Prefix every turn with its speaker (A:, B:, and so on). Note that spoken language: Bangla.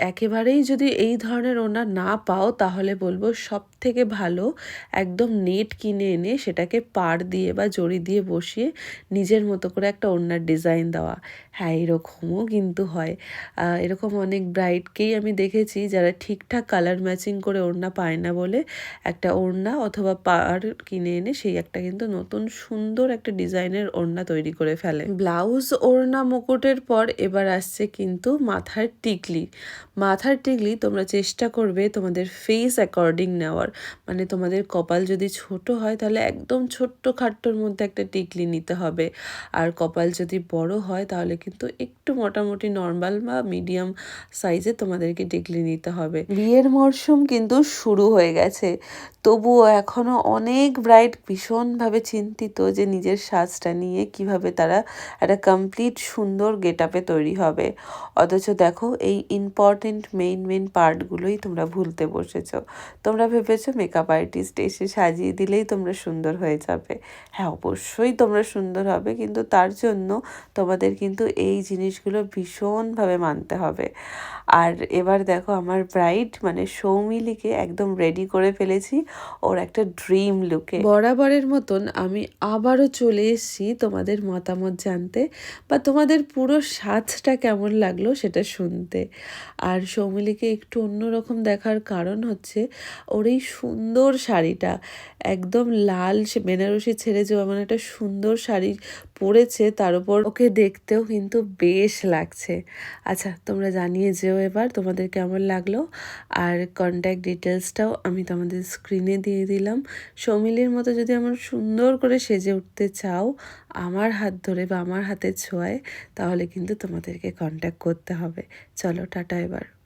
A: একেবারেই যদি এই ধরনের ওড়না না পাও তাহলে বলবো সবথেকে ভালো একদম নেট কিনে এনে সেটাকে পাড় দিয়ে বা জড়ি দিয়ে বসিয়ে নিজের মতো করে একটা ওড়নার ডিজাইন দেওয়া। হ্যাঁ, এরকমও কিন্তু হয়। এরকম অনেক ব্রাইডকেই আমি দেখেছি যারা ঠিকঠাক কালার ম্যাচিং করে ওড়না পায় না বলে একটা ওড়না অথবা পাড় কিনে এনে সেই একটা কিন্তু নতুন সুন্দর একটা ডিজাইনের ওড়না তৈরি করে ফেলে। ব্লাউজ, ওড়না, মুকুটের পর এবার আসছে কিন্তু মাথার টিকলি। মাথার টিকলি তোমরা চেষ্টা করবে তোমাদের ফেস অ্যাকর্ডিং নেওয়ার, মানে তোমাদের কপাল যদি ছোট হয় তাহলে একদম ছোট্ট খাট্টোর মধ্যে একটা টিকলি নিতে হবে, আর কপাল যদি বড় হয় তাহলে কিন্তু একটু মোটামুটি নর্মাল বা মিডিয়াম সাইজে তোমাদেরকে টিকলি নিতে হবে। বিয়ের মরশুম কিন্তু শুরু হয়ে গেছে, তবুও এখনও অনেক ব্রাইড ভীষণভাবে চিন্তিত যে নিজের সাজটা নিয়ে কিভাবে তারা একটা কমপ্লিট সুন্দর গেট আপে তৈরি হবে। অথচ দেখো এই ইম্পর্টেন্ট মেইন পার্টগুলোই তোমরা ভুলতে বসেছো। তোমরা ভেবেছো মেকআপ আর্টিস্ট এসে সাজিয়ে দিলেই তোমরা সুন্দর হয়ে যাবে। হ্যাঁ, অবশ্যই তোমরা সুন্দর হবে, কিন্তু তার জন্য তোমাদের কিন্তু এই জিনিসগুলো ভীষণভাবে মানতে হবে। আর এবার দেখো আমার ব্রাইড মানে সৌমিলিকে একদম রেডি করে ফেলেছি ওর একটা ড্রিম লুকে। বরাবরের মতন আমি আবারও চলে এসেছি তোমাদের মতামত জানতে বা তোমাদের পুরো সাজটা কেমন লাগলো সেটা শুনতে। আর সৌমিলিকে একটু অন্যরকম দেখার কারণ হচ্ছে ওর এই সুন্দর শাড়িটা, একদম লাল বেনারসি ছেড়ে যে এমন একটা সুন্দর শাড়ি পরেছে, তার উপর ওকে দেখতেও কিন্তু বেশ লাগছে। আচ্ছা, তোমরা জানিয়ে যেও এবার তোমাদের কেমন লাগলো। আর কন্ট্যাক্ট ডিটেলসটাও আমি তোমাদের স্ক্রিনে দিয়ে দিলাম। সৌমিলির মতো যদি আমার সুন্দর করে সেজে উঠতে চাও আমার হাত ধরে বা আমার হাতের ছোঁয়ায়, তাহলে কিন্তু তোমাদেরকে কন্ট্যাক্ট করতে হবে। চলো টাটা এবার।